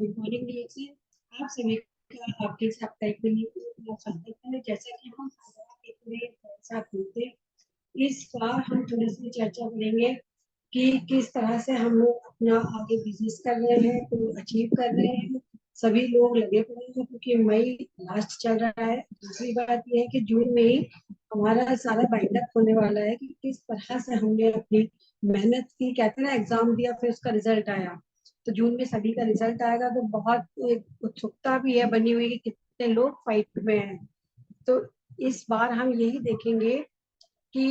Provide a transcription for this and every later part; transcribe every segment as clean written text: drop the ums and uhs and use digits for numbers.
Good morning जी। आप सभी का आपके साथ जैसा कि हम एक साथ मिलते इस बार हम थोड़ी सी चर्चा करेंगे कि किस तरह से हम लोग अपना आगे बिजनेस कर रहे हैं तो अचीव कर रहे हैं। सभी लोग लगे पड़े हैं क्योंकि मई लास्ट चल रहा है। दूसरी बात यह है कि जून में ही हमारा सारा बाइंड अप होने वाला है कि किस तरह से हमने अपनी मेहनत की, कहते हैं ना, एग्जाम दिया फिर उसका रिजल्ट आया। तो जून में सभी का रिजल्ट आएगा तो बहुत एक उत्सुकता भी है बनी हुई कि कितने लोग फाइट में हैं। तो इस बार हम यही देखेंगे कि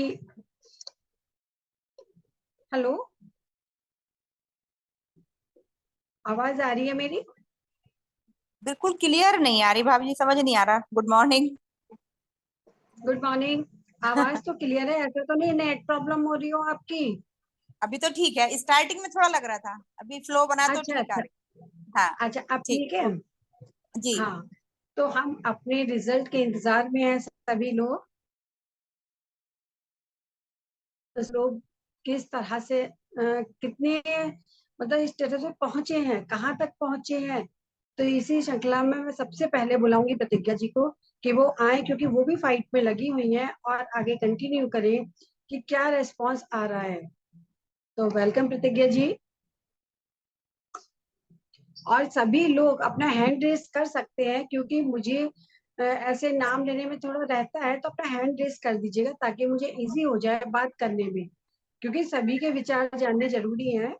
हेलो, आवाज आ रही है मेरी? बिल्कुल क्लियर नहीं आ रही भाभी जी, समझ नहीं आ रहा। Good morning. Good morning. आवाज तो क्लियर है, ऐसे तो नहीं नेट प्रॉब्लम हो रही हो आपकी? अभी तो ठीक है, स्टार्टिंग में थोड़ा लग रहा था, अभी फ्लो बना तो अच्छा ठीक आ अच्छा। रही। हाँ। अच्छा, अब ठीक। ठीक है। जी। हाँ, तो हम अपने रिजल्ट के इंतजार में हैं सभी लोग। तो लोग किस तरह से कितने मतलब स्टेटस पे पहुंचे हैं, कहाँ तक पहुंचे हैं। तो इसी श्रृंखला में मैं सबसे पहले बुलाऊंगी प्रतिज्ञा जी को कि वो आए, क्योंकि वो भी फाइट में लगी हुई हैं और आगे कंटिन्यू करें कि क्या रेस्पॉन्स आ रहा है। तो वेलकम प्रतिज्ञा जी। और सभी लोग अपना हैंड रेस कर सकते हैं, क्योंकि मुझे ऐसे नाम लेने में थोड़ा रहता है, तो अपना हैंड रेस कर दीजिएगा ताकि मुझे इजी हो जाए बात करने में, क्योंकि सभी के विचार जानने जरूरी हैं।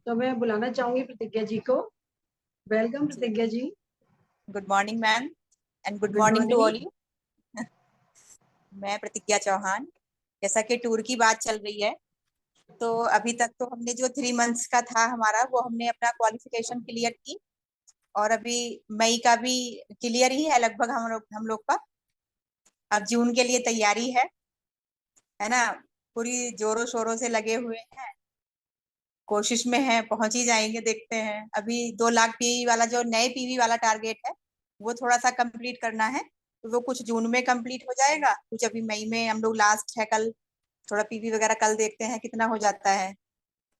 तो मैं बुलाना चाहूंगी प्रतिज्ञा जी को। वेलकम जी। Pratigya ji. Good morning ma'am, and good good morning to morning. All you. मैं प्रतिज्ञा चौहान। जैसा कि टूर की बात चल रही है, तो अभी तक तो हमने जो 3 मंथ्स का था हमारा, वो हमने अपना क्वालिफिकेशन क्लियर की। और अभी मई का भी क्लियर ही है लगभग हम लोग का। अब जून के लिए तैयारी है ना। पूरी जोरों शोरों से लगे हुए हैं, कोशिश में है, पहुंच ही जाएंगे, देखते हैं। अभी 2 लाख पीवी वाला जो नए पीवी वाला टारगेट है, वो थोड़ा सा कंप्लीट करना है। तो वो कुछ जून में कंप्लीट हो जाएगा, कुछ अभी मई में। हम लोग लास्ट है कल, थोड़ा पीवी वगैरह कल देखते हैं कितना हो जाता है।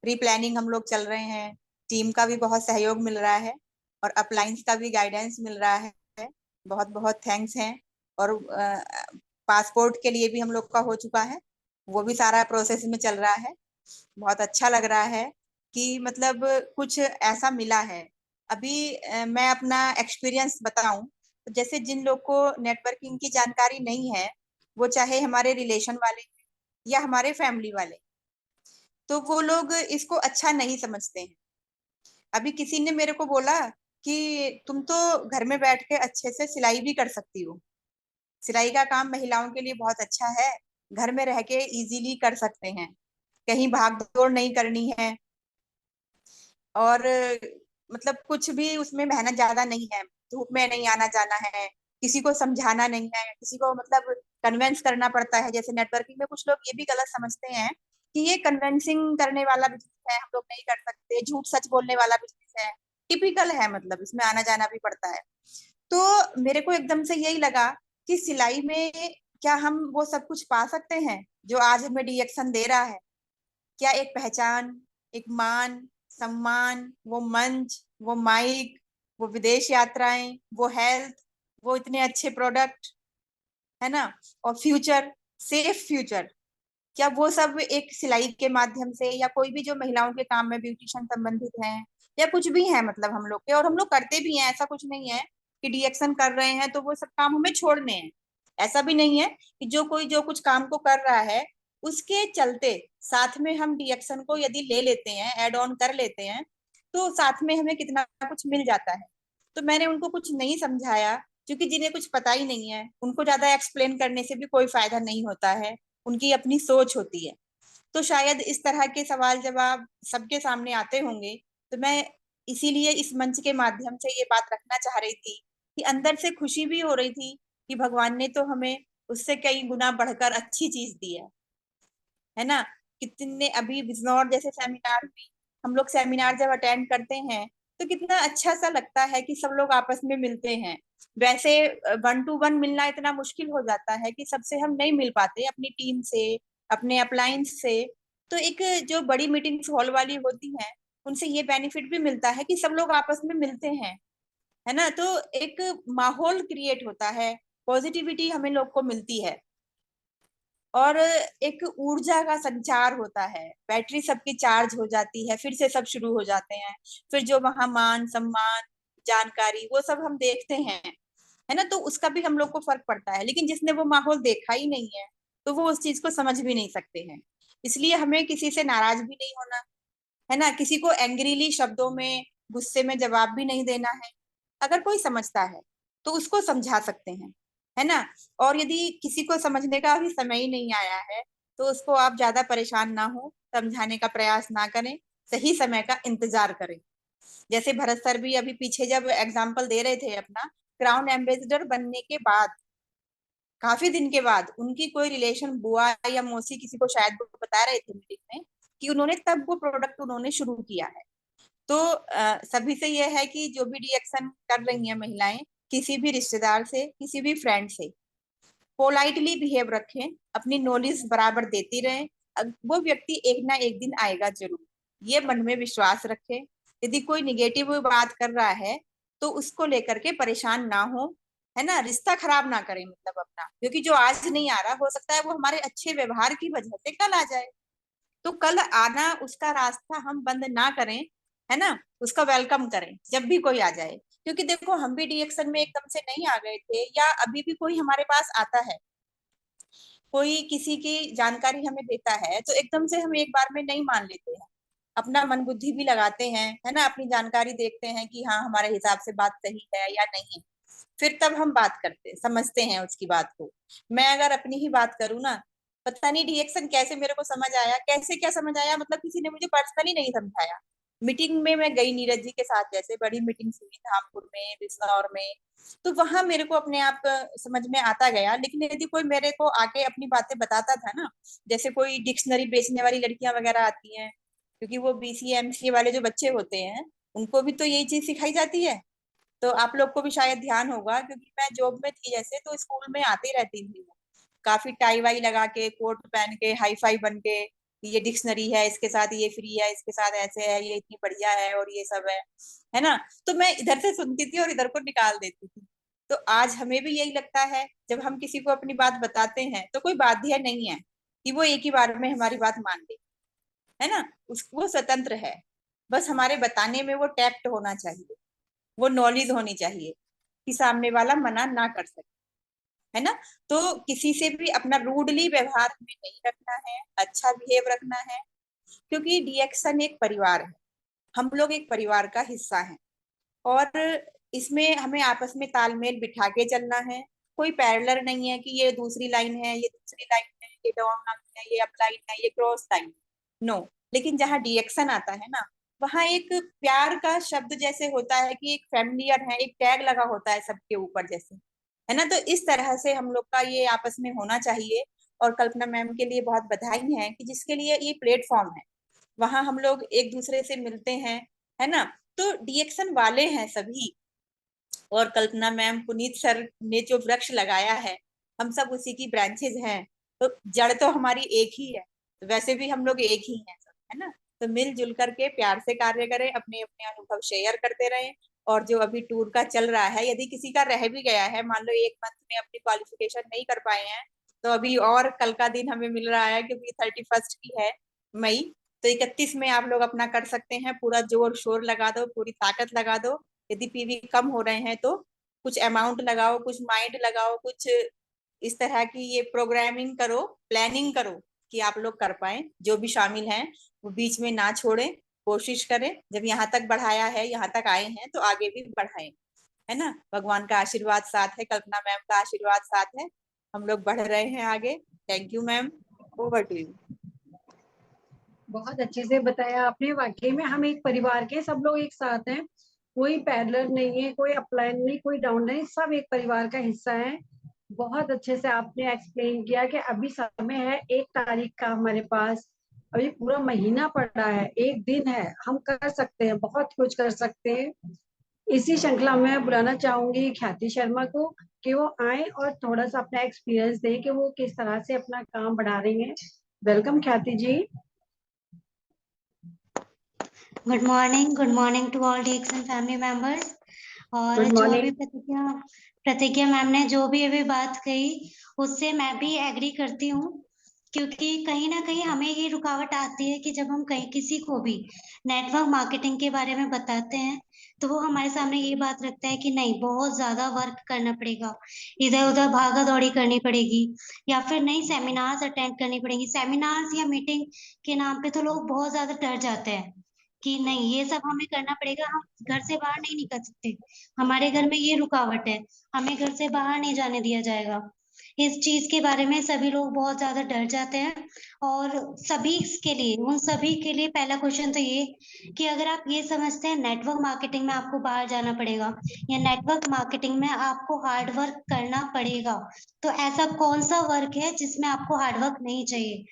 प्री प्लानिंग हम लोग चल रहे हैं। टीम का भी बहुत सहयोग मिल रहा है, और अपलाइंस का भी गाइडेंस मिल रहा है। बहुत बहुत थैंक्स हैं। और पासपोर्ट के लिए भी हम लोग का हो चुका है, वो भी सारा प्रोसेस में चल रहा है। बहुत अच्छा लग रहा है कि मतलब कुछ ऐसा मिला है। अभी मैं अपना एक्सपीरियंस बताऊं, तो जैसे जिन लोग को नेटवर्किंग की जानकारी नहीं है, वो चाहे हमारे रिलेशन वाले या हमारे फैमिली वाले, तो वो लोग इसको अच्छा नहीं समझते हैं। अभी किसी ने मेरे को बोला कि तुम तो घर में बैठ के अच्छे से सिलाई भी कर सकती हो। सिलाई का काम महिलाओं के लिए बहुत अच्छा है, घर में रह के इजीली कर सकते हैं, कहीं भाग दौड़ नहीं करनी है। और मतलब कुछ भी उसमें मेहनत ज्यादा नहीं है, धूप में नहीं आना जाना है, किसी को समझाना नहीं है, किसी को मतलब कन्वेंस करना पड़ता है। जैसे नेटवर्किंग में कुछ लोग ये भी गलत समझते हैं कि ये कन्वेंसिंग करने वाला बिजनेस है, हम लोग नहीं कर सकते, झूठ सच बोलने वाला बिजनेस है। टिपिकल है, मतलब इसमें आना जाना भी पड़ता है। तो मेरे को एकदम से यही लगा कि सिलाई में क्या हम वो सब कुछ पा सकते हैं जो आज हमें डीएक्शन दे रहा है? क्या एक पहचान, एक मान, सम्मान, वो मंच, वो माइक, वो विदेश यात्राएं, वो हेल्थ, वो इतने अच्छे प्रोडक्ट, है ना, और फ्यूचर, सेफ फ्यूचर, क्या वो सब एक सिलाई के माध्यम से, या कोई भी जो महिलाओं के काम में ब्यूटिशियन संबंधित हैं, या कुछ भी है, मतलब हम लोग के, और हम लोग करते भी हैं, ऐसा कुछ नहीं है कि डीएक्शन कर रहे हैं तो वो सब काम हमें छोड़ने हैं। ऐसा भी नहीं है कि जो कोई जो कुछ काम को कर रहा है, उसके चलते साथ में हम डीएक्शन को यदि ले लेते हैं, एड ऑन कर लेते हैं, तो साथ में हमें कितना कुछ मिल जाता है। तो मैंने उनको कुछ नहीं समझाया, क्योंकि जिन्हें कुछ पता ही नहीं है उनको ज्यादा एक्सप्लेन करने से भी कोई फायदा नहीं होता है, उनकी अपनी सोच होती है। तो शायद इस तरह के सवाल जवाब सबके सामने आते होंगे। तो मैं इसीलिए इस मंच के माध्यम से ये बात रखना चाह रही थी कि अंदर से खुशी भी हो रही थी कि भगवान ने तो हमें उससे कई गुना बढ़कर अच्छी चीज दी है ना। कितने अभी बिजनौर जैसे सेमिनार में, हम लोग सेमिनार जब अटेंड करते हैं, तो कितना अच्छा सा लगता है कि सब लोग आपस में मिलते हैं। वैसे 1 to 1 मिलना इतना मुश्किल हो जाता है कि सबसे हम नहीं मिल पाते, अपनी टीम से, अपने अपलायंस से। तो एक जो बड़ी मीटिंग्स हॉल वाली होती हैं, उनसे ये बेनिफिट भी मिलता है कि सब लोग आपस में मिलते हैं, है ना। तो एक माहौल क्रिएट होता है, पॉजिटिविटी हमें लोग को मिलती है, और एक ऊर्जा का संचार होता है, बैटरी सबकी चार्ज हो जाती है, फिर से सब शुरू हो जाते हैं। फिर जो वहां मान सम्मान जानकारी वो सब हम देखते हैं, है ना, तो उसका भी हम लोग को फर्क पड़ता है। लेकिन जिसने वो माहौल देखा ही नहीं है तो वो उस चीज को समझ भी नहीं सकते हैं। इसलिए हमें किसी से नाराज भी नहीं होना, है ना, किसी को एंग्रीली शब्दों में गुस्से में जवाब भी नहीं देना है। अगर कोई समझता है तो उसको समझा सकते हैं, है ना। और यदि किसी को समझने का अभी समय ही नहीं आया है तो उसको आप ज्यादा परेशान ना हो, समझाने का प्रयास ना करें, सही समय का इंतजार करें। जैसे भरत सर भी अभी पीछे जब एग्जाम्पल दे रहे थे अपना, क्राउन एम्बेसडर बनने के बाद काफी दिन के बाद उनकी कोई रिलेशन बुआ या मौसी किसी को शायद वो बता रहे थे मीटिंग में कि उन्होंने तब वो प्रोडक्ट उन्होंने शुरू किया है। तो सभी से यह है कि जो भी रिएक्शन कर रही हैं महिलाएं, किसी भी रिश्तेदार से किसी भी फ्रेंड से पोलाइटली बिहेव रखें, अपनी नॉलेज बराबर देती रहें। वो व्यक्ति एक ना एक दिन आएगा जरूर, ये मन में विश्वास रखें। यदि कोई निगेटिव बात कर रहा है तो उसको लेकर के परेशान ना हो, है ना, रिश्ता खराब ना करें मतलब अपना, क्योंकि जो आज नहीं आ रहा हो सकता है वो हमारे अच्छे व्यवहार की वजह से कल आ जाए। तो कल आना उसका रास्ता हम बंद ना करें, है ना, उसका वेलकम करें जब भी कोई आ जाए। क्योंकि देखो हम भी डीएक्शन में एकदम से नहीं आ गए थे, या अभी भी कोई हमारे पास आता है, कोई किसी की जानकारी हमें देता है तो एकदम से हम एक बार में नहीं मान लेते हैं, अपना मन बुद्धि भी लगाते हैं, है ना, अपनी जानकारी देखते हैं कि हाँ हमारे हिसाब से बात सही है या नहीं, फिर तब हम बात करते समझते हैं उसकी बात को। मैं अगर अपनी ही बात करूँ ना, पता नहीं रिएक्शन कैसे मेरे को समझ आया, कैसे क्या समझ आया, मतलब किसी ने मुझे पर्सनली नहीं समझाया। मीटिंग में मैं गई नीरज जी के साथ, जैसे बड़ी मीटिंग हुई धामपुर में बिजनौर में, तो वहां मेरे को अपने आप समझ में आता गया। लेकिन यदि कोई मेरे को आके अपनी बातें बताता था ना, जैसे कोई डिक्शनरी बेचने वाली लड़कियां वगैरह आती हैं, क्योंकि वो बीसीए एमसीए वाले जो बच्चे होते हैं उनको भी तो यही चीज सिखाई जाती है। तो आप लोग को भी शायद ध्यान होगा, क्योंकि मैं जॉब में थी जैसे, तो स्कूल में आती रहती थी, काफी टाई वाई लगा के कोट पहन के हाई फाई बन के, ये डिक्शनरी है इसके साथ ये फ्री है, इसके साथ ऐसे है, ये इतनी बढ़िया है और ये सब है ना। तो मैं इधर से सुनती थी और इधर को निकाल देती थी। तो आज हमें भी यही लगता है, जब हम किसी को अपनी बात बताते हैं तो कोई बाध्य नहीं है कि वो एक ही बार में हमारी बात मान ले, है ना, वो स्वतंत्र है। बस हमारे बताने में वो टैक्ट होना चाहिए, वो नॉलेज होनी चाहिए कि सामने वाला मना ना कर सके, है ना। तो किसी से भी अपना रूडली व्यवहार हमें नहीं रखना है, अच्छा बिहेव रखना है, क्योंकि डीएक्शन एक परिवार है, हम लोग एक परिवार का हिस्सा हैं। और इसमें हमें आपस में तालमेल बिठा के चलना है। कोई पैरेलल नहीं है कि ये दूसरी लाइन है ये दूसरी लाइन है, ये डाउन लाइन है ये अप लाइन है ये क्रॉस लाइन, नो। लेकिन जहाँ डीएक्शन आता है ना, वहां एक प्यार का शब्द जैसे होता है कि एक फैमिलियर है, एक टैग लगा होता है सबके ऊपर जैसे, है ना। तो इस तरह से हम लोग का ये आपस में होना चाहिए। और कल्पना मैम के लिए बहुत बधाई है कि जिसके लिए ये प्लेटफॉर्म है, वहां हम लोग एक दूसरे से मिलते हैं, है ना। तो डीएक्शन वाले हैं सभी, और कल्पना मैम पुनीत सर ने जो वृक्ष लगाया है, हम सब उसी की ब्रांचेज हैं। तो जड़ तो हमारी एक ही है, तो वैसे भी हम लोग एक ही हैं सब, है ना। तो मिलजुल करके प्यार से कार्य करें, अपने अपने अनुभव शेयर करते रहें। और जो अभी टूर का चल रहा है, यदि किसी का रह भी गया है, मान लो एक मंथ में अपनी क्वालिफिकेशन नहीं कर पाए हैं, तो अभी और कल का दिन हमें मिल रहा है, क्योंकि 31 की है मई, तो 31 में आप लोग अपना कर सकते हैं, पूरा जोर शोर लगा दो, पूरी ताकत लगा दो। यदि पीवी कम हो रहे हैं तो कुछ अमाउंट लगाओ, कुछ माइंड लगाओ, कुछ इस तरह की ये प्रोग्रामिंग करो, प्लानिंग करो कि आप लोग कर पाए। जो भी शामिल हैं वो बीच में ना छोड़ें, कोशिश करें, जब यहाँ तक बढ़ाया है यहाँ तक आए हैं तो आगे भी बढ़ाएं, है ना। भगवान का आशीर्वाद साथ है, कल्पना मैम का आशीर्वाद साथ है, हम लोग बढ़ रहे हैं आगे। Thank you ma'am, over to you. बहुत अच्छे से बताया आपने। वाकई में हम एक परिवार के सब लोग एक साथ हैं, कोई पैरेलल नहीं है, कोई अपलाइन नहीं, कोई डाउन नहीं, सब एक परिवार का हिस्सा है। बहुत अच्छे से आपने एक्सप्लेन किया कि अभी समय है 1 तारीख का हमारे पास, अभी पूरा महीना पड़ा है, एक दिन है, हम कर सकते हैं, बहुत कुछ कर सकते हैं। इसी श्रृंखला में बुलाना चाहूंगी ख्याति शर्मा को कि वो आए और थोड़ा सा अपना एक्सपीरियंस दें कि वो किस तरह से अपना काम बढ़ा रही हैं। Welcome Khyati ji. Good morning to all DX and family members. और गुड जो अभी मॉर्निंग। प्रतिज्ञा मैम ने जो भी अभी बात कही उससे मैं भी एग्री करती हूँ, क्योंकि कहीं ना कहीं हमें ये रुकावट आती है कि जब हम कहीं किसी को भी नेटवर्क मार्केटिंग के बारे में बताते हैं तो वो हमारे सामने ये बात रखता है कि नहीं, बहुत ज्यादा वर्क करना पड़ेगा, इधर उधर भागा दौड़ी करनी पड़ेगी, या फिर नई सेमिनार्स अटेंड करनी पड़ेगी। सेमिनार्स या मीटिंग के नाम पे तो लोग बहुत ज्यादा डर जाते हैं कि नहीं, ये सब हमें करना पड़ेगा, हम घर से बाहर नहीं निकल सकते, हमारे घर में ये रुकावट है, हमें घर से बाहर नहीं जाने दिया जाएगा। इस चीज के बारे में सभी लोग बहुत ज्यादा डर जाते हैं। और सभी के लिए, उन सभी के लिए पहला क्वेश्चन तो ये कि अगर आप ये समझते हैं नेटवर्क मार्केटिंग में आपको बाहर जाना पड़ेगा या नेटवर्क मार्केटिंग में आपको हार्ड वर्क करना पड़ेगा, तो ऐसा कौन सा वर्क है जिसमें आपको हार्ड वर्क नहीं चाहिए?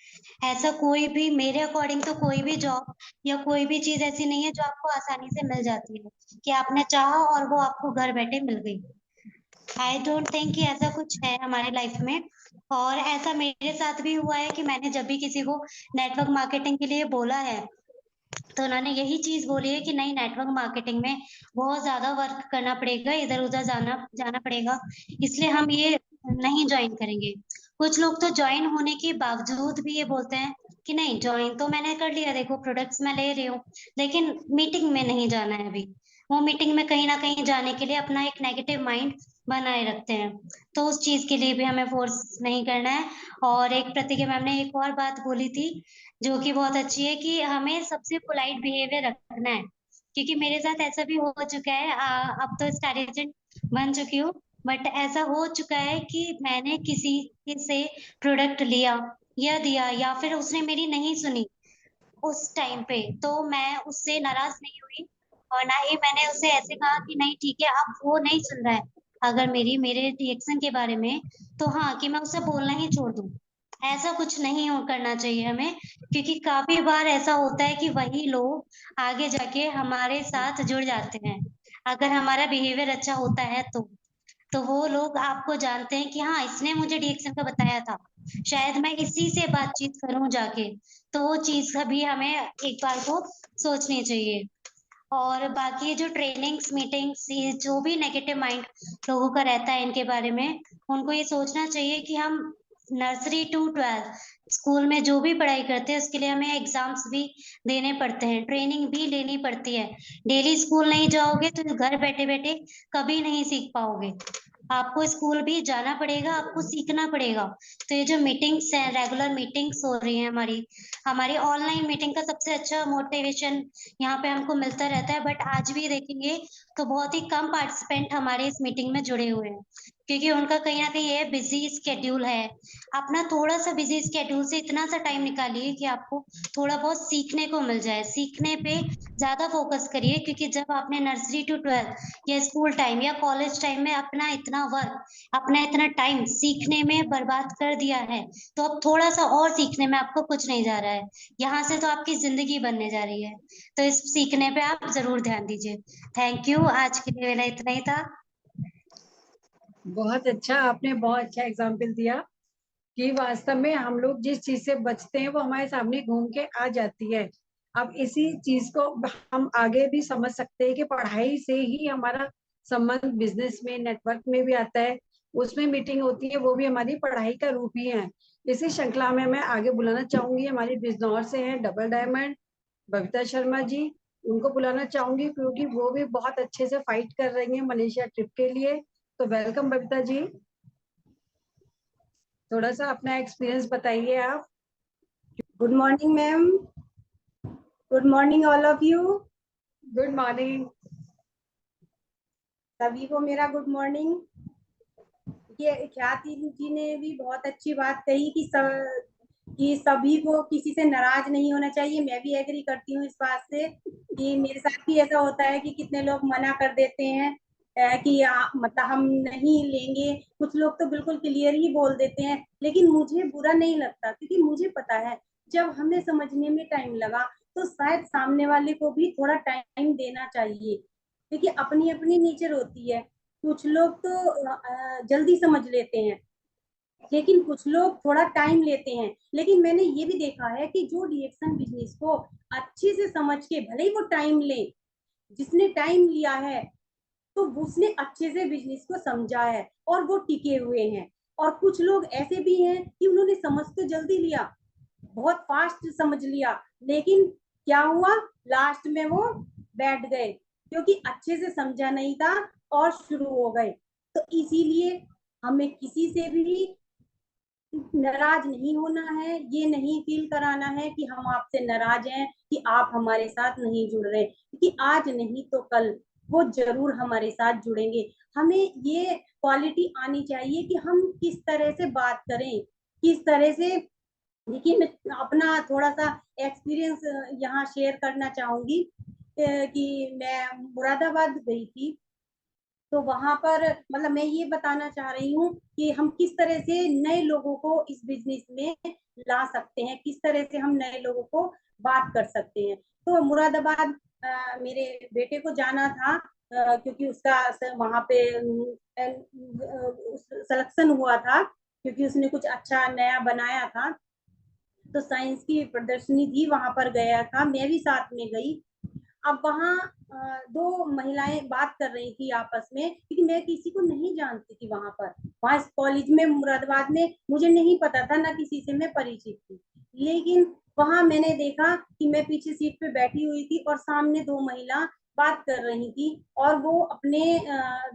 ऐसा कोई भी, मेरे अकॉर्डिंग तो कोई भी जॉब या कोई भी चीज ऐसी नहीं है जो आपको आसानी से मिल जाती है कि आपने चाहा और वो आपको घर बैठे मिल गई। आई डोंट थिंक कि ऐसा कुछ है हमारे लाइफ में। और ऐसा मेरे साथ भी हुआ है कि मैंने जब भी किसी को नेटवर्क मार्केटिंग के लिए बोला है तो उन्होंने यही चीज बोली है कि नहीं, नेटवर्क मार्केटिंग में बहुत ज्यादा वर्क करना पड़ेगा, इधर उधर जाना जाना पड़ेगा, इसलिए हम ये नहीं ज्वाइन करेंगे। कुछ लोग तो ज्वाइन होने के बावजूद भी ये बोलते हैं कि नहीं, ज्वाइन तो मैंने कर लिया, देखो प्रोडक्ट्स मैं ले रही हूँ, लेकिन मीटिंग में नहीं जाना है अभी। वो मीटिंग में कहीं ना कहीं जाने के लिए अपना एक नेगेटिव माइंड बनाए रखते हैं, तो उस चीज के लिए भी हमें फोर्स नहीं करना है। और एक प्रतिज्ञा मैम ने एक और बात बोली थी जो कि बहुत अच्छी है, कि हमें सबसे पोलाइट बिहेवियर रखना है, क्योंकि मेरे साथ ऐसा भी हो चुका है। अब तो स्टार एजेंट बन चुकी हूँ, बट ऐसा हो चुका है कि मैंने किसी से प्रोडक्ट लिया या दिया, या फिर उसने मेरी नहीं सुनी उस टाइम पे, तो मैं उससे नाराज नहीं हुई और ना ही मैंने उससे ऐसे कहा कि नहीं ठीक है, अब वो नहीं सुन रहा है अगर मेरे रिएक्शन के बारे में, तो हाँ, कि मैं उसे बोलना ही छोड़ दूं। ऐसा कुछ नहीं करना चाहिए हमें, क्योंकि काफी बार ऐसा होता है कि वही लोग आगे जाके हमारे साथ जुड़ जाते हैं, अगर हमारा बिहेवियर अच्छा होता है तो वो लोग आपको जानते हैं कि हाँ, इसने मुझे डीएक्शन का बताया था, शायद मैं इसी से बातचीत करूं जाके, तो वो चीज भी हमें एक बार को सोचनी चाहिए। और बाकी ये जो ट्रेनिंग्स मीटिंग्स, ये जो भी नेगेटिव माइंड लोगों का रहता है इनके बारे में, उनको ये सोचना चाहिए कि हम नर्सरी टू 12 स्कूल में जो भी पढ़ाई करते हैं उसके लिए हमें एग्जाम्स भी देने पड़ते हैं, ट्रेनिंग भी लेनी पड़ती है। डेली स्कूल नहीं जाओगे तो घर बैठे बैठे कभी नहीं सीख पाओगे, आपको स्कूल भी जाना पड़ेगा, आपको सीखना पड़ेगा। तो ये जो मीटिंग्स हैं, रेगुलर मीटिंग्स हो रही हैं हमारी हमारी ऑनलाइन मीटिंग का सबसे अच्छा मोटिवेशन यहाँ पे हमको मिलता रहता है, बट आज भी देखेंगे तो बहुत ही कम पार्टिसिपेंट हमारे इस मीटिंग में जुड़े हुए हैं, क्योंकि उनका कहीं ना कहीं ये बिजी स्केड्यूल है। अपना थोड़ा सा बिजी स्केड्यूल से इतना सा टाइम निकालिए कि आपको थोड़ा बहुत सीखने को मिल जाए, सीखने पे ज्यादा फोकस करिए, क्योंकि जब आपने नर्सरी टू 12 या स्कूल टाइम या कॉलेज टाइम में अपना इतना वर्क, अपना इतना टाइम सीखने में बर्बाद कर दिया है, तो अब थोड़ा सा और सीखने में आपको कुछ नहीं जा रहा है, यहाँ से तो आपकी जिंदगी बनने जा रही है, तो इस सीखने पे आप जरूर ध्यान दीजिए। थैंक यू, आज के लिए मेरा इतना ही था। बहुत अच्छा, आपने बहुत अच्छा एग्जाम्पल दिया कि वास्तव में हम लोग जिस चीज से बचते हैं वो हमारे सामने घूम के आ जाती है। अब इसी चीज को हम आगे भी समझ सकते हैं कि पढ़ाई से ही हमारा संबंध बिजनेस में, नेटवर्क में भी आता है, उसमें मीटिंग होती है, वो भी हमारी पढ़ाई का रूप ही है। इसी श्रृंखला में मैं आगे बुलाना चाहूंगी, हमारी बिजनौर से हैं डबल डायमंड बबीता शर्मा जी, उनको बुलाना चाहूंगी क्योंकि वो भी बहुत अच्छे से फाइट कर रही हैं मलेशिया ट्रिप के लिए। तो वेलकम बबीता जी, थोड़ा सा अपना एक्सपीरियंस बताइए आप। Good morning ma'am, good morning all of you. Good morning. सभी को मेरा गुड मॉर्निंग। ये ख्याति जी ने भी बहुत अच्छी बात कही कि सभी को किसी से नाराज नहीं होना चाहिए। मैं भी एग्री करती हूँ इस बात से कि मेरे साथ भी ऐसा होता है कि कितने लोग मना कर देते हैं कि मतलब हम नहीं लेंगे। कुछ लोग तो बिल्कुल क्लियर ही बोल देते हैं, लेकिन मुझे बुरा नहीं लगता क्योंकि मुझे पता है जब हमें समझने में टाइम लगा तो शायद सामने वाले को भी थोड़ा टाइम देना चाहिए, क्योंकि अपनी अपनी नेचर होती है। कुछ लोग तो जल्दी समझ लेते हैं लेकिन कुछ लोग थोड़ा टाइम लेते हैं। लेकिन मैंने ये भी देखा है कि जो रिएक्शन बिजनेस को अच्छे से समझ के, भले ही वो टाइम ले, जिसने टाइम लिया है तो उसने अच्छे से बिजनेस को समझा है और वो टिके हुए हैं। और कुछ लोग ऐसे भी हैं कि उन्होंने समझ तो जल्दी लिया, बहुत फास्ट समझ लिया, लेकिन क्या हुआ, लास्ट में वो बैठ गए क्योंकि अच्छे से समझा नहीं था और शुरू हो गए। तो इसीलिए हमें किसी से भी नाराज नहीं होना है, ये नहीं फील कराना है कि हम आपसे नाराज हैं, कि आप हमारे साथ नहीं जुड़ रहे, क्योंकि आज नहीं तो कल वो जरूर हमारे साथ जुड़ेंगे। हमें ये क्वालिटी आनी चाहिए कि हम किस तरह से बात करें, किस तरह से। देखिए, मैं अपना थोड़ा सा एक्सपीरियंस यहाँ शेयर करना चाहूंगी कि मैं मुरादाबाद गई थी। तो वहां पर मतलब मैं ये बताना चाह रही हूँ कि हम किस तरह से नए लोगों को इस बिजनेस में ला सकते हैं, किस तरह से हम नए लोगों को बात कर सकते हैं। तो मुरादाबाद मेरे बेटे को जाना था, क्योंकि उसका वहां पे सिलेक्शन हुआ था, क्योंकि उसने कुछ अच्छा नया बनाया था। तो साइंस की प्रदर्शनी थी, वहां पर गया था, मैं भी साथ में गई। अब वहाँ दो महिलाएं बात कर रही थी आपस में, क्योंकि मैं किसी को नहीं जानती थी वहां पर। वहां इस कॉलेज में मुरादाबाद में मुझे नहीं पता था, ना किसी से मैं परिचित थी। लेकिन वहां मैंने देखा कि मैं पीछे सीट पे बैठी हुई थी और सामने दो महिला बात कर रही थी, और वो अपने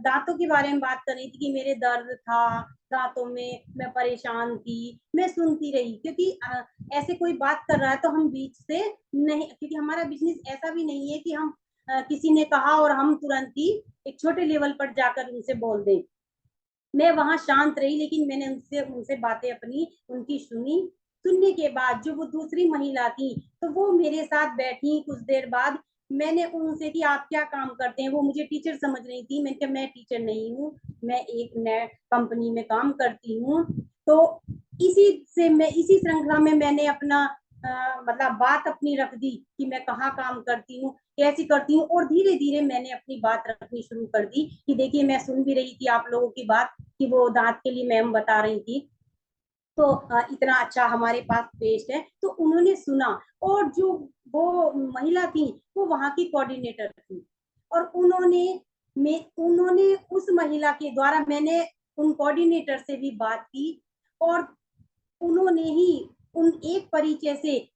दांतों के बारे में बात कर रही थी कि मेरे दर्द था दांतों में, मैं परेशान थी। मैं सुनती रही, क्योंकि ऐसे कोई बात कर रहा है तो हम बीच से नहीं, क्योंकि हमारा बिजनेस ऐसा भी नहीं है कि हम किसी ने कहा और हम तुरंत ही एक छोटे लेवल पर जाकर उनसे बोल दें। मैं वहां शांत रही, लेकिन मैंने उनसे उनसे बातें अपनी उनकी सुनी। सुनने के बाद जो वो दूसरी महिला थी, तो वो मेरे साथ बैठी कुछ देर बाद। मैंने उनसे कि आप क्या काम करते हैं, वो मुझे टीचर समझ रही थी। मैंने कहा मैं टीचर नहीं हूँ, मैं एक नए कंपनी में काम करती हूँ। तो इसी श्रृंखला में मैंने अपना मतलब बात अपनी रख दी कि मैं कहाँ काम करती हूँ, कैसी करती हूँ। और धीरे धीरे मैंने अपनी बात रखनी शुरू कर दी कि देखिए, मैं सुन भी रही थी आप लोगों की बात कि वो दांत के लिए मैम बता रही थी, तो इतना अच्छा हमारे पास पेस्ट है। तो उन्होंने सुना, और जो वो महिला थी वो वहां की कोऑर्डिनेटर थी, और उन्होंने उस महिला के द्वारा, मैंने उन कोऑर्डिनेटर से भी बात की, और उन्होंने ही उन एक परिचय से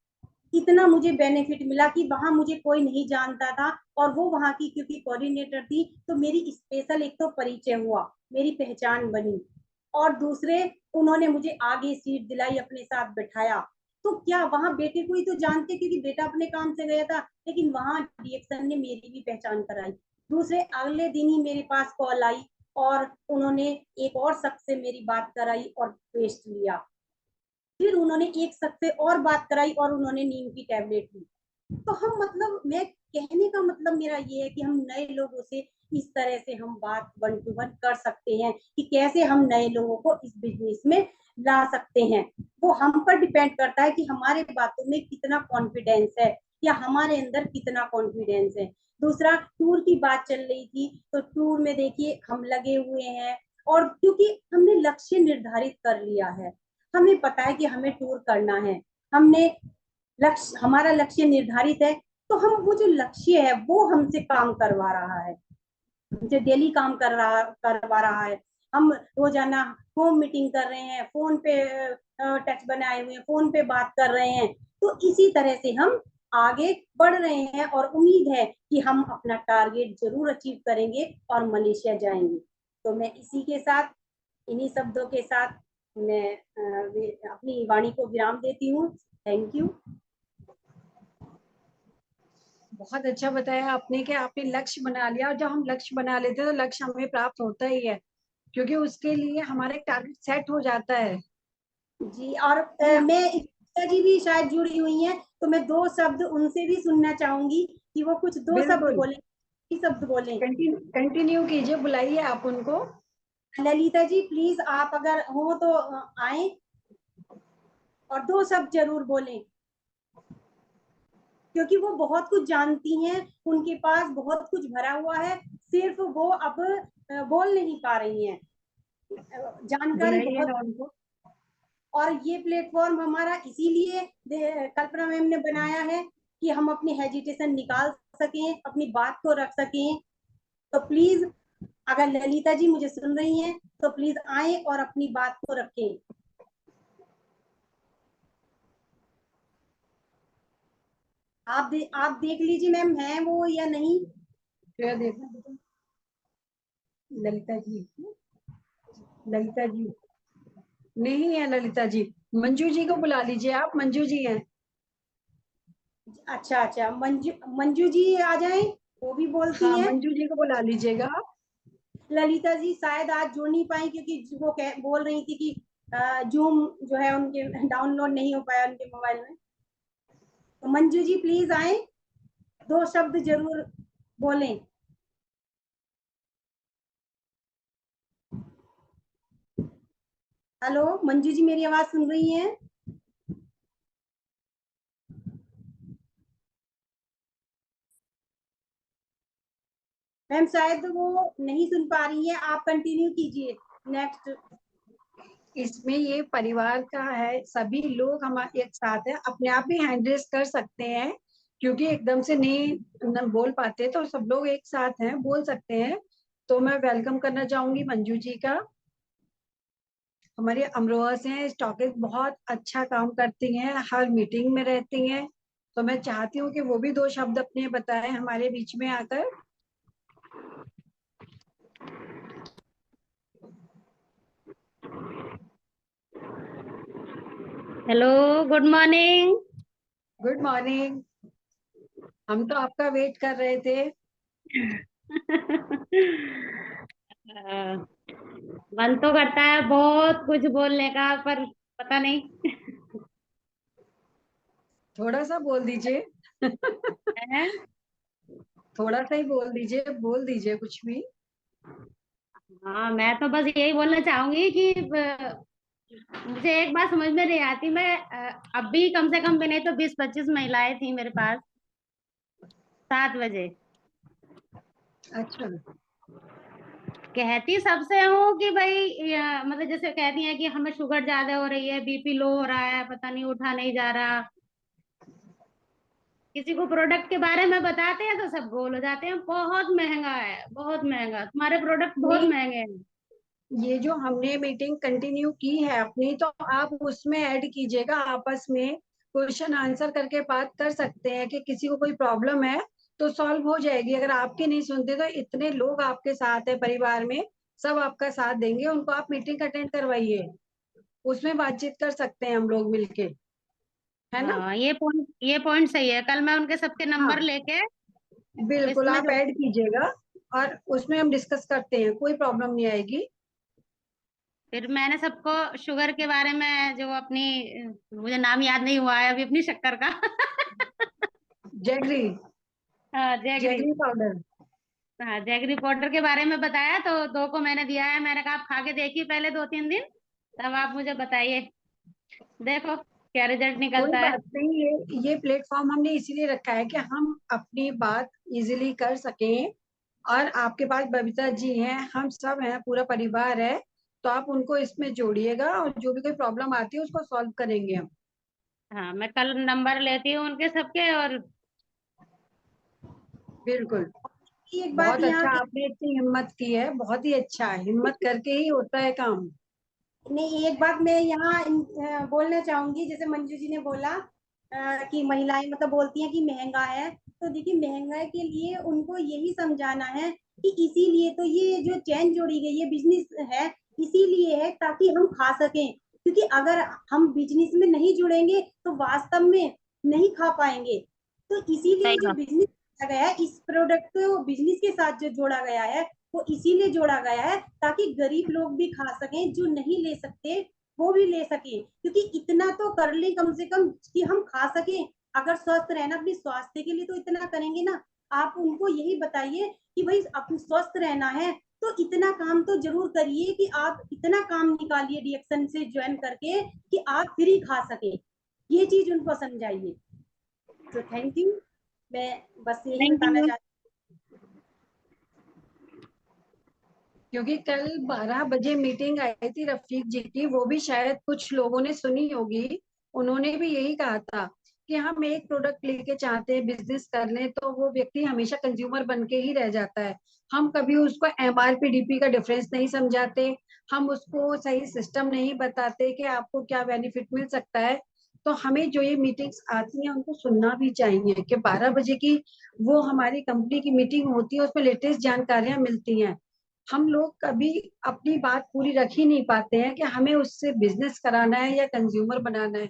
इतना मुझे बेनिफिट मिला कि वहां मुझे कोई नहीं जानता था, और वो वहां की क्योंकि कोऑर्डिनेटर थी, तो मेरी स्पेशल एक तो परिचय हुआ, मेरी पहचान बनी। और दूसरे, उन्होंने मुझे आगे सीट दिलाई, अपने साथ बैठाया। तो क्या वहां बेटे को ही तो जानते, क्योंकि बेटा अपने काम से गया था, लेकिन वहां रिएक्शन ने मेरी भी पहचान कराई। दूसरे, अगले दिन ही मेरे पास कॉल आई, और उन्होंने एक और शख्स से मेरी बात कराई और पेस्ट लिया। फिर उन्होंने एक शख्स से और बात कराई और उन्होंने नीम की टैबलेट ली। तो हम मतलब, मैं कहने का मतलब मेरा ये है कि हम नए लोगों से इस तरह से हम बात वन टू वन कर सकते हैं कि कैसे हम नए लोगों को इस बिजनेस में ला सकते हैं। वो हम पर डिपेंड करता है कि हमारे बातों में कितना कॉन्फिडेंस है, या हमारे अंदर कितना कॉन्फिडेंस है। दूसरा, टूर की बात चल रही थी, तो टूर में देखिए हम लगे हुए हैं, और क्योंकि हमने लक्ष्य निर्धारित कर लिया है, हमें पता है कि हमें टूर करना है, हमने लक्ष्य, हमारा लक्ष्य निर्धारित है, तो हम वो जो लक्ष्य है वो हमसे काम करवा रहा है, जो डेली काम करवा रहा है। हम रोजाना होम मीटिंग कर रहे हैं, फोन पे टच बनाए हुए हैं, फोन पे बात कर रहे हैं। तो इसी तरह से हम आगे बढ़ रहे हैं, और उम्मीद है कि हम अपना टारगेट जरूर अचीव करेंगे और मलेशिया जाएंगे। तो मैं इसी के साथ, इन्हीं शब्दों के साथ मैं अपनी वाणी को विराम देती हूँ। Thank you. बहुत अच्छा बताया आपने कि आपने लक्ष्य बना लिया, और जब हम लक्ष्य बना लेते हैं तो लक्ष्य हमें प्राप्त होता ही है, क्योंकि उसके लिए हमारा एक टारगेट सेट हो जाता है। जी, और मैं एकता जी भी शायद जुड़ी हुई हैं, तो मैं दो शब्द उनसे भी सुनना चाहूंगी कि वो कुछ दो शब्द बिल्कुल, बोले, शब्द बोले। कंटिन्यू कीजिए, बुलाइए आप उनको। ललिता जी, प्लीज आप अगर हो तो आए और दो शब्द जरूर बोलें, क्योंकि वो बहुत कुछ जानती हैं, उनके पास बहुत कुछ भरा हुआ है, सिर्फ वो अब बोल नहीं पा रही हैं। जानकारी बुलाइए बहुत। ना उनको। और ये प्लेटफॉर्म हमारा इसीलिए कल्पना मैम ने बनाया है कि हम अपनी हेजिटेशन निकाल सकें, अपनी बात को रख सकें। तो प्लीज अगर ललिता जी मुझे सुन रही हैं तो प्लीज आए और अपनी बात को रखें। आप देख लीजिए मैम है वो या नहीं। क्या देखना बेटा? ललिता जी, ललिता जी नहीं है। ललिता जी, मंजू जी को बुला लीजिए आप, मंजू जी हैं। अच्छा अच्छा, मंजू जी आ जाएं, वो भी बोलती हाँ, हैं। मंजू जी को बुला लीजिएगा आप। ललिता जी शायद आज जुड़ नहीं पाई क्योंकि वो बोल रही थी कि जूम जो है उनके डाउनलोड नहीं हो पाया उनके मोबाइल में। तो मंजू जी प्लीज आए, 2 शब्द जरूर बोलें। हेलो मंजू जी, मेरी आवाज सुन रही हैं? मैम शायद वो नहीं सुन पा रही है, आप कंटिन्यू कीजिए नेक्स्ट। इसमें ये परिवार का है, सभी लोग हमारे एक साथ है, अपने आप भी हैंड रेस कर सकते हैं क्योंकि एकदम से नहीं न बोल पाते, तो सब लोग एक साथ हैं, बोल सकते हैं। तो मैं वेलकम करना चाहूंगी मंजू जी का। हमारी अमरोहा से हैं, स्टॉकिस्ट बहुत अच्छा काम करती हैं, हर मीटिंग में रहती हैं। तो मैं चाहती हूँ कि वो भी 2 शब्द अपने बताएं हमारे बीच में आकर। Hello, good morning. Good morning. हम तो आपका वेट कर रहे थे। मन तो करता है बहुत कुछ बोलने का, पर पता नहीं। थोड़ा सा बोल दीजिए। है? थोड़ा सा ही बोल दीजिए कुछ भी। हाँ, मैं तो बस यही बोलना चाहूंगी कि मुझे एक बात समझ में नहीं आती। मैं अभी कम से कम भी नहीं तो 20-25 महिलाएं थी मेरे पास 7 बजे। अच्छा। कहती सबसे हूँ कि भाई मतलब जैसे कहती हैं कि हमें शुगर ज्यादा हो रही है, बीपी लो हो रहा है, पता नहीं उठा नहीं जा रहा। किसी को प्रोडक्ट के बारे में बताते हैं तो सब गोल हो जाते हैं, बहुत महंगा है, बहुत महंगा, तुम्हारे प्रोडक्ट बहुत नहीं, महंगे हैं। ये जो हमने मीटिंग कंटिन्यू की है अपनी, तो आप उसमें ऐड कीजिएगा, आपस में क्वेश्चन आंसर करके बात कर सकते हैं कि किसी को कोई प्रॉब्लम है तो सॉल्व हो जाएगी। अगर आपकी नहीं सुनते तो इतने लोग आपके साथ है परिवार में, सब आपका साथ देंगे, उनको आप मीटिंग अटेंड करवाइए, उसमें बातचीत कर सकते हैं हम लोग मिलके, है ना? हाँ, ये पॉइंट सही है। कल मैं उनके सबके नंबर हाँ, लेके बिल्कुल इसमें आप जो ऐड कीजिएगा और उसमें हम डिस्कस करते हैं, कोई प्रॉब्लम नहीं आएगी। फिर मैंने सबको शुगर के बारे में जो अपनी मुझे नाम याद नहीं हुआ है अभी अपनी शक्कर का। जैगरी, हाँ, जैगरी। Jaggery powder. हाँ, जैगरी पाउडर के बारे में बताया तो 2 को मैंने दिया है। मैंने कहा आप खा के देखिए पहले 2-3 दिन, तब आप मुझे बताइए, देखो क्या रिजल्ट कोई निकलता है। बात नहीं, ये प्लेटफॉर्म हमने इसीलिए रखा है कि हम अपनी बात इजीली कर सकें। और आपके पास बबीता जी हैं, हम सब हैं, पूरा परिवार है, तो आप उनको इसमें जोड़िएगा और जो भी कोई प्रॉब्लम आती है उसको सॉल्व करेंगे हम। हाँ, मैं कल नंबर लेती हूँ उनके सबके। और बिल्कुल। एक बात बहुत यहाँ अच्छा, की, आपने इतनी हिम्मत की है, बहुत ही अच्छा, हिम्मत करके ही होता है काम। नहीं एक बात मैं यहाँ बोलना चाहूंगी। जैसे मंजू जी ने बोला कि महिलाएं मतलब बोलती हैं कि महंगा है, तो देखिए महंगाई के लिए उनको यही समझाना है कि इसीलिए तो ये जो चैन जोड़ी गई है बिजनेस है, इसीलिए है ताकि हम खा सकें। क्योंकि अगर हम बिजनेस में नहीं जुड़ेंगे तो वास्तव में नहीं खा पाएंगे। तो इसीलिए सही जो बात। बिजनेस गया है, इस प्रोडक्ट को बिजनेस के साथ जो जोड़ा गया है वो इसीलिए जोड़ा गया है ताकि गरीब लोग भी खा सकें, जो नहीं ले सकते वो भी ले सके। क्योंकि इतना तो कर ले कम से कम कि हम खा सकें। अगर स्वस्थ रहना, अपने स्वास्थ्य के लिए तो इतना करेंगे ना। आप उनको यही बताइए कि भाई अपने स्वस्थ रहना है तो इतना काम तो जरूर करिए कि आप इतना काम निकालिए डीएक्शन से ज्वाइन करके कि आप फ्री खा सके। ये चीज उनको समझाइए। तो थैंक यू, मैं बस यही थैंक बताना यू। चाहती क्योंकि कल 12 बजे मीटिंग आई थी रफीक जी की, वो भी शायद कुछ लोगों ने सुनी होगी। उन्होंने भी यही कहा था कि हम एक प्रोडक्ट लेके चाहते हैं बिजनेस कर लें, तो वो व्यक्ति हमेशा कंज्यूमर बन के ही रह जाता है। हम कभी उसको एमआरपी डीपी का डिफरेंस नहीं समझाते, हम उसको सही सिस्टम नहीं बताते कि आपको क्या बेनिफिट मिल सकता है। तो हमें जो ये मीटिंग्स आती हैं उनको सुनना भी चाहिए कि 12 बजे की वो हमारी कंपनी की मीटिंग होती है, उसमें लेटेस्ट जानकारियां मिलती हैं। हम लोग कभी अपनी बात पूरी रख ही नहीं पाते हैं कि हमें उससे बिजनेस कराना है या कंज्यूमर बनाना है।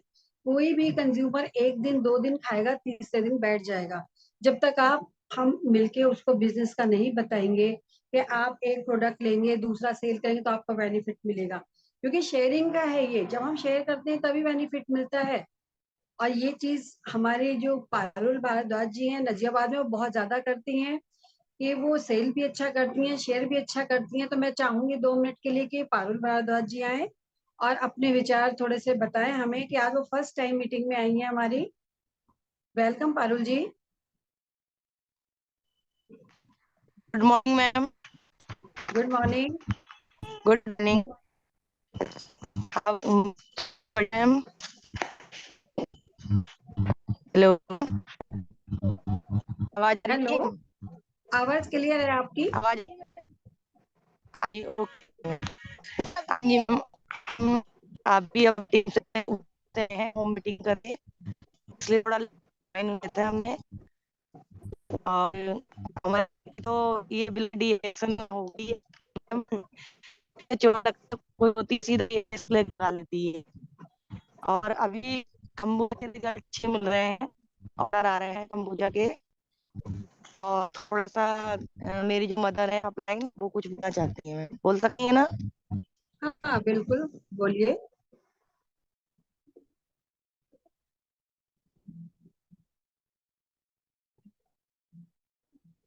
कोई भी कंज्यूमर एक दिन 2 दिन खाएगा, तीसरे दिन बैठ जाएगा। जब तक आप हम मिलके उसको बिजनेस का नहीं बताएंगे कि आप एक प्रोडक्ट लेंगे दूसरा सेल करेंगे तो आपको बेनिफिट मिलेगा, क्योंकि शेयरिंग का है ये। जब हम शेयर करते हैं तभी बेनिफिट मिलता है। और ये चीज हमारे जो पारुल भारद्वाज जी हैं नजियाबाद में, वो बहुत ज्यादा करती हैं कि वो सेल भी अच्छा करती हैं, शेयर भी अच्छा करती हैं। तो मैं चाहूंगी 2 मिनट के लिए कि पारुल भारद्वाज जी आए और अपने विचार थोड़े से बताएं हमें, कि आज वो फर्स्ट टाइम मीटिंग में आई हैं हमारी। Welcome Parul ji. Good morning ma'am. Good morning. Good morning ma'am. Hello, आवाज आ रही हेलो, है? आवाज क्लियर है आपकी? आवाज जी मैम। आप भी अब टीम से उठते हैं होम मीटिंग करके, इसलिए थोड़ा टाइम देता है हमने। और हमारे तो ये बिल डिएक्शन हो गई है, 14 तक कोई होती सीधा इसलिए निकाल लेती है। और अभी खम्बूजा के अच्छे मिल रहे हैं, ऑर्डर आ रहे हैं खम्बूजा के। और थोड़ा सा मेरी जो मदर है अपलाइन, वो कुछ बोलना चाहती है, बोल सकती है ना? हाँ बिल्कुल, बोलिए।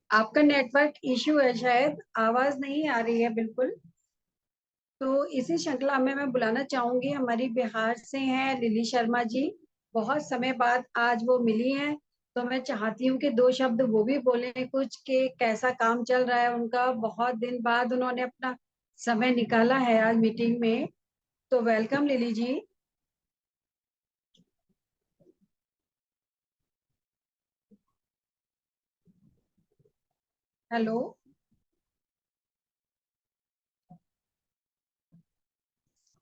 आपका नेटवर्क इशू है शायद, आवाज नहीं आ रही है बिल्कुल। तो इसी श्रृंखला में मैं बुलाना चाहूंगी, हमारी बिहार से हैं लिली शर्मा जी। बहुत समय बाद आज वो मिली हैं, तो मैं चाहती हूँ कि 2 शब्द वो भी बोलें कुछ, कि कैसा काम चल रहा है उनका। बहुत दिन बाद उन्होंने अपना समय निकाला है आज मीटिंग में। तो वेलकम लिली जी। हेलो।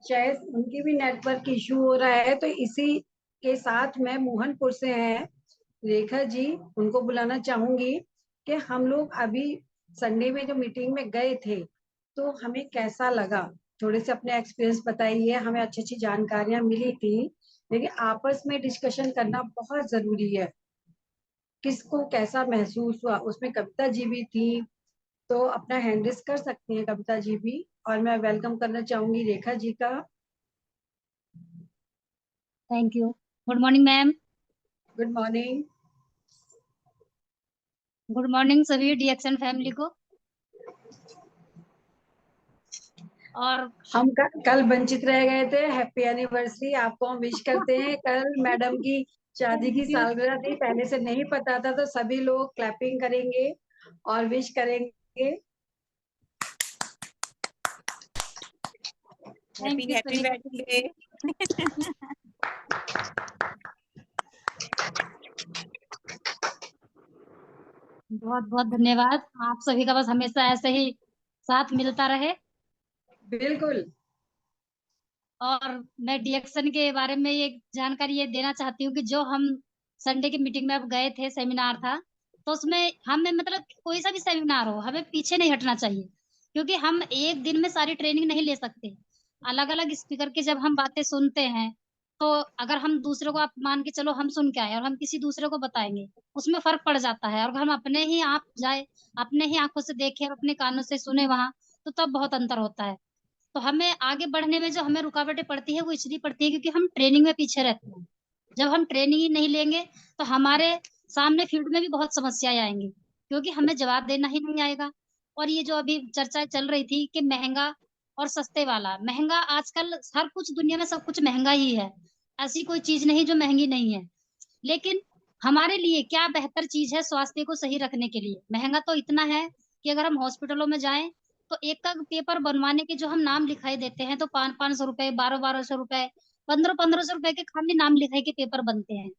शायद उनकी भी नेटवर्क इशू हो रहा है। तो इसी के साथ मैं मोहनपुर से हैं रेखा जी, उनको बुलाना चाहूंगी कि हम लोग अभी संडे में जो मीटिंग में गए थे तो हमें कैसा लगा। थोड़े से अपने एक्सपीरियंस बताइए। हमें अच्छी अच्छी जानकारियां मिली थी, लेकिन आपस में डिस्कशन करना बहुत जरूरी है। किसको कैसा महसूस हुआ, उसमें कविता जी भी थी, तो अपना हैंड रेस कर सकती हैं कविता जी भी। और मैं वेलकम करना चाहूंगी रेखा जी का। Thank you. Good morning ma'am. Good morning. Good morning सभी डीएक्शन फैमिली को। और हम कल वंचित रह गए थे, हैप्पी एनिवर्सरी आपको हम विश करते हैं। कल मैडम की शादी की थैंक यू। सालगिरह थी, पहले से नहीं पता था, तो सभी लोग क्लैपिंग करेंगे और विश करेंगे। हैप्पी यू हैप्पी सभी। Wedding day. बहुत बहुत धन्यवाद। आप सभी का बस हमेशा ऐसे ही साथ मिलता रहे। बिल्कुल। और मैं डीएक्शन के बारे में ये जानकारी ये देना चाहती हूँ कि जो हम संडे की मीटिंग में अब गए थे, सेमिनार था, तो उसमें हमें मतलब कोई सा भी सेमिनार हो, हमें पीछे नहीं हटना चाहिए, क्योंकि हम एक दिन में सारी ट्रेनिंग नहीं ले सकते। अलग अलग स्पीकर की जब हम बातें सुनते हैं, तो अगर हम दूसरे को, आप मान के चलो हम सुन के आए और हम किसी दूसरे को बताएंगे, उसमें फर्क पड़ जाता है। और अगर हम अपने ही आप जाए, अपने ही आंखों से देखें और अपने कानों से सुने वहां, तो तब बहुत अंतर होता है। तो हमें आगे बढ़ने में जो हमें रुकावटें पड़ती है वो इसलिए पड़ती है क्योंकि हम ट्रेनिंग में पीछे रहते हैं। जब हम ट्रेनिंग ही नहीं लेंगे तो हमारे सामने फील्ड में भी बहुत समस्याएं आएंगी, क्योंकि हमें जवाब देना ही नहीं आएगा। और ये जो अभी चर्चा चल रही थी कि महंगा और सस्ते वाला, महंगा आजकल हर कुछ दुनिया में सब कुछ महंगा ही है। ऐसी कोई चीज नहीं जो महंगी नहीं है। लेकिन हमारे लिए क्या बेहतर चीज है स्वास्थ्य को सही रखने के लिए? महंगा तो इतना है कि अगर हम हॉस्पिटलों में जाएं तो एक का पेपर बनवाने के जो हम नाम लिखाई देते हैं तो 500 रुपए, 1200 रुपए, 1500 रुपए के खाली नाम लिखाई के पेपर बनते हैं।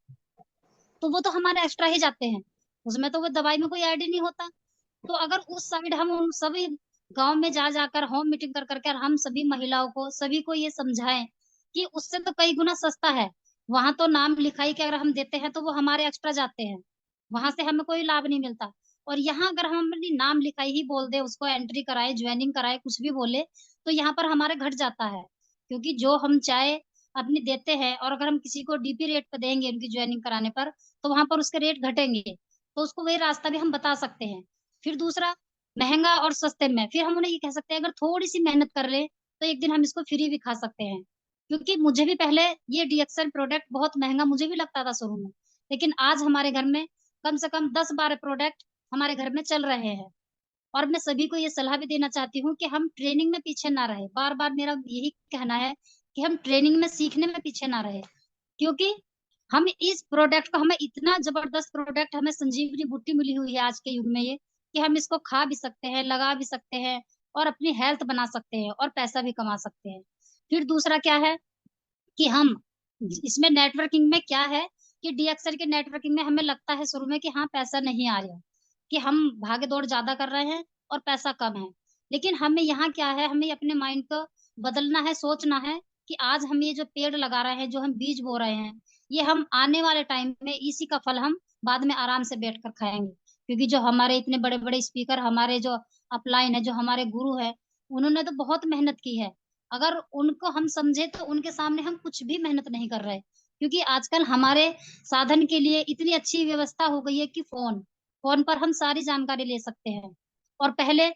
तो वो तो हमारे एक्स्ट्रा ही जाते हैं, उसमें तो वो दवाई में कोई ऐड ही नहीं होता। तो अगर उस साइड हम उन सभी गांव में जा जाकर होम मीटिंग कर करके हम सभी महिलाओं को सभी को ये समझाएं कि उससे तो कई गुना सस्ता है। वहां तो नाम लिखाई के अगर हम देते हैं तो वो हमारे एक्स्ट्रा जाते हैं, वहां से हमें कोई लाभ नहीं मिलता। और यहाँ अगर हम अपनी नाम लिखाई ही बोल दे, उसको एंट्री कराए, ज्वाइनिंग कराए, कुछ भी बोले, तो यहाँ पर हमारे घट जाता है। क्योंकि जो हम चाहे अपनी देते हैं और अगर हम किसी को डीपी रेट पर देंगे उनकी ज्वाइनिंग कराने पर, तो वहां पर उसके रेट घटेंगे। तो उसको वही रास्ता भी हम बता सकते हैं। फिर दूसरा, महंगा और सस्ते में फिर हम उन्हें ये कह सकते हैं अगर थोड़ी सी मेहनत कर ले तो एक दिन हम इसको फ्री भी खा सकते हैं। क्योंकि मुझे भी पहले ये डीएक्सएल प्रोडक्ट बहुत महंगा मुझे भी लगता था शुरू में, लेकिन आज हमारे घर में कम से कम 10-12 प्रोडक्ट हमारे घर में चल रहे हैं। और मैं सभी को ये सलाह भी देना चाहती हूँ कि हम ट्रेनिंग में पीछे ना रहे। बार बार मेरा यही कहना है कि हम ट्रेनिंग में सीखने में पीछे ना रहे। क्योंकि हम इस प्रोडक्ट को, हमें इतना जबरदस्त प्रोडक्ट, हमें संजीवनी बूटी मिली हुई है आज के युग में ये, कि हम इसको खा भी सकते हैं, लगा भी सकते हैं और अपनी हेल्थ बना सकते हैं और पैसा भी कमा सकते हैं। फिर दूसरा क्या है कि हम इसमें नेटवर्किंग में क्या है कि डीएक्सएल के नेटवर्किंग में हमें लगता है शुरू में कि हाँ पैसा नहीं आ रहा, कि हम भागे दौड़ ज्यादा कर रहे हैं और पैसा कम है। लेकिन हमें यहाँ क्या है, हमें अपने माइंड को बदलना है, सोचना है कि आज हम ये जो पेड़ लगा रहे हैं, जो हम बीज बो रहे हैं, ये हम आने वाले टाइम में इसी का फल हम बाद में आराम से बैठ कर खाएंगे। क्योंकि जो हमारे इतने बड़े बड़े स्पीकर, हमारे जो अपलाइन है, जो हमारे गुरु है, उन्होंने तो बहुत मेहनत की है। अगर उनको हम समझे तो उनके सामने हम कुछ भी मेहनत नहीं कर रहे। क्योंकि आजकल हमारे साधन के लिए इतनी अच्छी व्यवस्था हो गई है कि फोन पर हम सारी जानकारी ले सकते हैं। और पहले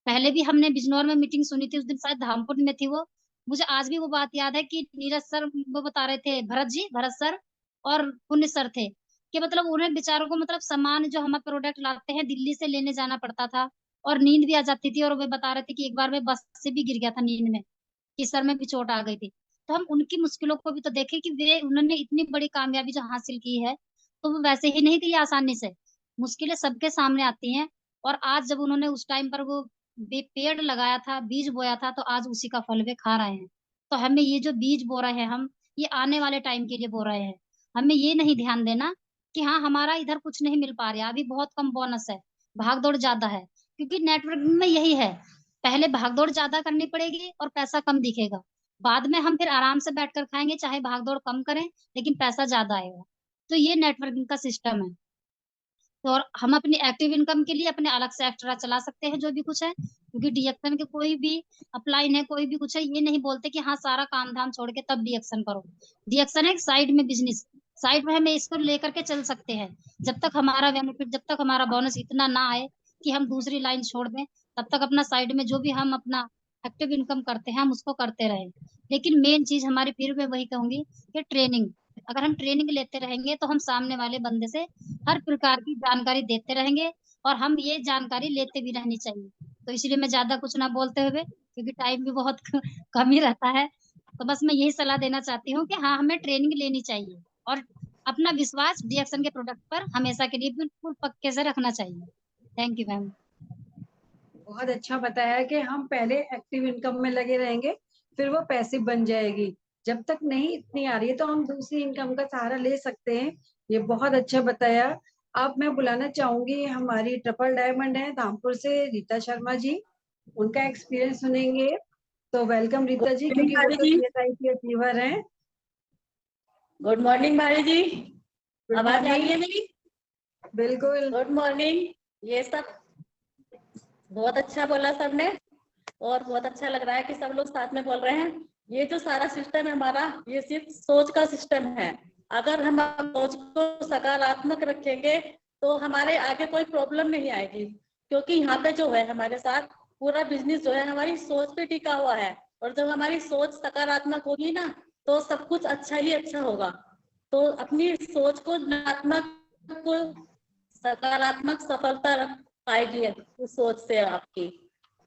पहले भी हमने बिजनौर में मीटिंग सुनी थी, उस दिन शायद धामपुर में थी वो, मुझे आज भी वो बात याद है कि नीरज सर वो बता रहे थे, भरत सर और पुण्य सर थे, कि मतलब उन्हें बेचारों को मतलब सामान जो हम प्रोडक्ट लाते हैं दिल्ली से लेने जाना पड़ता था और नींद भी आ जाती थी। और वे बता रहे थे कि एक बार मैं बस से भी गिर गया था नींद में, कि सर में भी चोट आ गई थी। तो हम उनकी मुश्किलों को भी तो देखें कि वे उन्होंने इतनी बड़ी कामयाबी जो हासिल की है, तो वो वैसे ही नहीं की आसानी से, मुश्किलें सबके सामने आती हैं। और आज जब उन्होंने उस टाइम पर वो पेड़ लगाया था, बीज बोया था, तो आज उसी का फल वे खा रहे हैं। तो हमें ये जो बीज बो रहे हैं हम, ये आने वाले टाइम के लिए बो रहे हैं। हमें ये नहीं ध्यान देना कि हाँ हमारा इधर कुछ नहीं मिल पा रहा, अभी बहुत कम बोनस है, भाग दौड़ ज्यादा है। क्योंकि नेटवर्किंग में यही है, पहले भागदौड़ ज्यादा करनी पड़ेगी और पैसा कम दिखेगा, बाद में हम फिर आराम से बैठकर खाएंगे, चाहे भागदौड़ कम करें लेकिन पैसा ज्यादा आएगा। तो ये नेटवर्किंग का सिस्टम है। तो और हम अपनी एक्टिव इनकम के लिए अपने अलग से एक्स्ट्रा चला सकते हैं जो भी कुछ है। क्योंकि डीएक्शन के कोई भी अप्लाई है, कोई भी कुछ है, ये नहीं बोलते कि हाँ सारा काम धाम छोड़ के तब डीएक्शन करो। डीएक्शन एक साइड में बिजनेस, साइड में हमें इसको लेकर के चल सकते हैं। जब तक हमारा बेनिफिट, जब तक हमारा बोनस इतना ना आए कि हम दूसरी लाइन छोड़ दें, तब तक अपना साइड में जो भी हम अपना एक्टिव इनकम करते हैं हम उसको करते रहें। लेकिन मेन चीज हमारी, फिर मैं वही कहूंगी कि ट्रेनिंग, अगर हम ट्रेनिंग लेते रहेंगे तो हम सामने वाले बंदे से हर प्रकार की जानकारी देते रहेंगे और हम ये जानकारी लेते भी रहनी चाहिए। तो इसलिए मैं ज्यादा कुछ ना बोलते हुए, क्योंकि टाइम भी बहुत कम ही रहता है, तो बस मैं यही सलाह देना चाहती हूँ कि हाँ हमें ट्रेनिंग लेनी चाहिए और अपना विश्वास डीएक्शन के प्रोडक्ट पर हमेशा के लिए बिल्कुल पक्के से रखना चाहिए। Thank you ma'am. बहुत अच्छा बताया कि हम पहले एक्टिव इनकम में लगे रहेंगे, फिर वो पैसिव बन जाएगी। जब तक नहीं इतनी आ रही है तो हम दूसरी इनकम का सहारा ले सकते हैं। ये बहुत अच्छा बताया। अब मैं बुलाना चाहूंगी, हमारी ट्रिपल डायमंड है धामपुर से, रीता शर्मा जी, उनका एक्सपीरियंस सुनेंगे। तो वेलकम रीता जी, क्योंकि वो तो सीएसआई की अचीवर हैं। गुड मॉर्निंग भाई जी, Good आवाज आ रही morning। है मेरी? बिल्कुल। Good morning. ये सब बहुत अच्छा बोला सबने और बहुत अच्छा लग रहा है कि सब लोग साथ में बोल रहे हैं। ये जो सारा सिस्टम है हमारा, ये सिर्फ सोच का सिस्टम है। अगर हम सोच को सकारात्मक रखेंगे तो हमारे आगे कोई प्रॉब्लम नहीं आएगी। क्योंकि यहाँ पे जो है हमारे साथ पूरा बिजनेस जो है हमारी सोच पे टिका हुआ है, और जब हमारी सोच सकारात्मक होगी ना तो सब कुछ अच्छा ही अच्छा होगा। तो अपनी सोच को सकारात्मक सफलता पाएगी उस सोच से आपकी।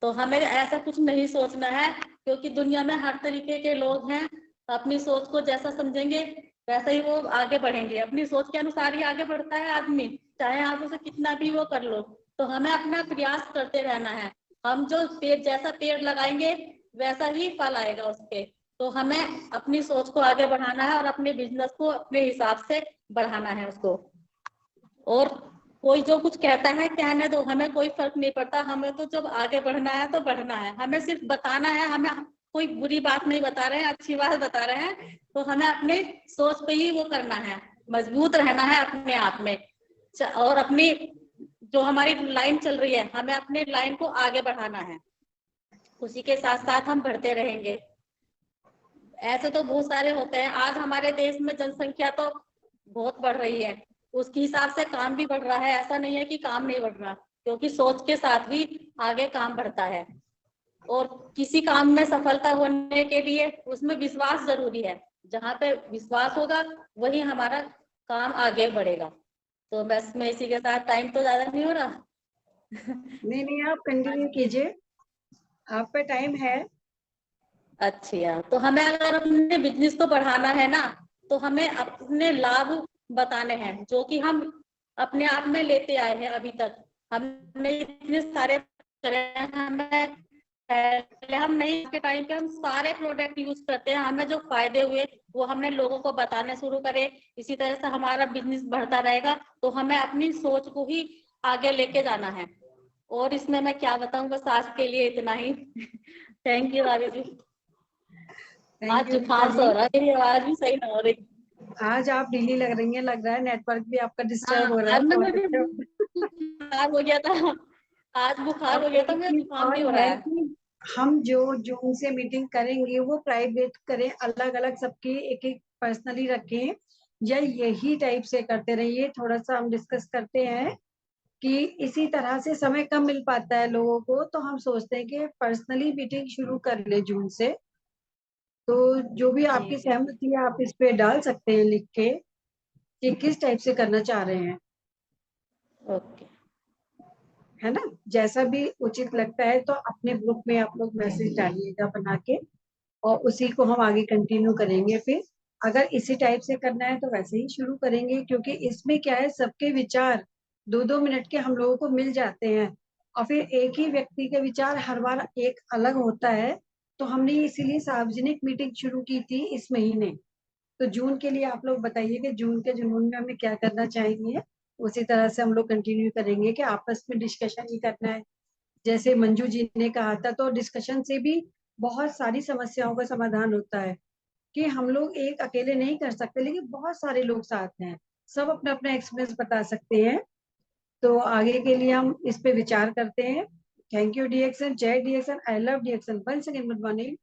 तो हमें ऐसा कुछ नहीं सोचना है, क्योंकि दुनिया में हर तरीके के लोग हैं। अपनी सोच को जैसा समझेंगे वैसा ही वो आगे बढ़ेंगे। अपनी सोच के अनुसार ही आगे बढ़ता है आदमी, चाहे आप उसे कितना भी वो कर लो। तो हमें अपना प्रयास करते रहना है। हम जो पेड़ जैसा पेड़ लगाएंगे वैसा ही फल आएगा उसके। तो हमें अपनी सोच को आगे बढ़ाना है और अपने बिजनेस को अपने हिसाब से बढ़ाना है उसको। और कोई जो कुछ कहता है कहने दो, हमें कोई फर्क नहीं पड़ता। हमें तो जब आगे बढ़ना है तो बढ़ना है, हमें सिर्फ बताना है। हमें कोई बुरी बात नहीं बता रहे हैं, अच्छी बात बता रहे हैं। तो हमें अपनी सोच पे ही वो करना है, मजबूत रहना है अपने आप में। और अपनी जो हमारी लाइन चल रही है, हमें अपने लाइन को आगे बढ़ाना है, उसी के साथ साथ हम बढ़ते रहेंगे। ऐसे तो बहुत सारे होते हैं। आज हमारे देश में जनसंख्या तो बहुत बढ़ रही है, उसके हिसाब से काम भी बढ़ रहा है। ऐसा नहीं है कि काम नहीं बढ़ रहा, क्योंकि सोच के साथ भी आगे काम बढ़ता है। और किसी काम में सफलता होने के लिए उसमें विश्वास जरूरी है। जहाँ पे विश्वास होगा वही हमारा काम आगे बढ़ेगा। तो बस मैं इसी के साथ, टाइम तो ज्यादा नहीं हो रहा। नहीं, आप कंटिन्यू कीजिए, आप पे टाइम है। अच्छा, तो हमें अगर अपने बिजनेस को बढ़ाना है ना, तो हमें अपने लाभ बताने हैं जो कि हम अपने आप में लेते आए हैं अभी तक। हमने इतने सारे करे हैं, हमें पहले हम नहीं के टाइम पे हम सारे प्रोडक्ट यूज करते हैं, हमें जो फायदे हुए वो हमने लोगों को बताने शुरू करे। इसी तरह से हमारा बिजनेस बढ़ता रहेगा। तो हमें अपनी सोच को ही आगे लेके जाना है। और इसमें मैं क्या बताऊं, बस आज के लिए इतना ही। थैंक यू भाभी जी। आज थैंक यू जुकाम से हो रहा है, मेरी आवाज भी सही ना हो रही। आज आप ढीली लग रही हैं, लग रहा है नेटवर्क भी आपका डिस्टर्ब हो रहा हाँ, है। अब मुझे बुखार हो गया था। आज बुखार हो गया था, मुझे जुकाम भी हो रहा है। कि हम जो जून से मीटिंग करेंगे वो प्राइवेट करें, अलग अलग सबकी एक एक पर्सनली रखें, या यही टाइप से करते रहिए। थोड़ा सा हम डिस्कस करते हैं कि इसी तरह से समय कम मिल पाता है लोगों को, तो हम सोचते हैं कि पर्सनली मीटिंग शुरू कर ले जून से। तो जो भी आपकी सहमति है आप इस पे डाल सकते हैं लिख के कि किस टाइप से करना चाह रहे हैं, ओके, है ना। जैसा भी उचित लगता है तो अपने ग्रुप में आप लोग मैसेज डालिएगा बना के, और उसी को हम आगे कंटिन्यू करेंगे। फिर अगर इसी टाइप से करना है तो वैसे ही शुरू करेंगे, क्योंकि इसमें क्या है, सबके विचार 2-2 मिनट के हम लोगों को मिल जाते हैं, और फिर एक ही व्यक्ति के विचार हर बार एक अलग होता है। तो हमने इसीलिए सार्वजनिक मीटिंग शुरू की थी इस महीने। तो जून के लिए आप लोग बताइए कि जून के जुनून में हमें क्या करना चाहिए, उसी तरह से हम लोग कंटिन्यू करेंगे कि आपस में डिस्कशन ही करना है। जैसे मंजू जी ने कहा था, तो डिस्कशन से भी बहुत सारी समस्याओं का समाधान होता है, कि हम लोग एक अकेले नहीं कर सकते, लेकिन बहुत सारे लोग साथ हैं, सब अपना अपना एक्सपीरियंस बता सकते हैं। तो आगे के लिए हम इस पे विचार करते हैं। थैंक यू डीएक्सन, जय DXian, I love DXian. 1 second good morning.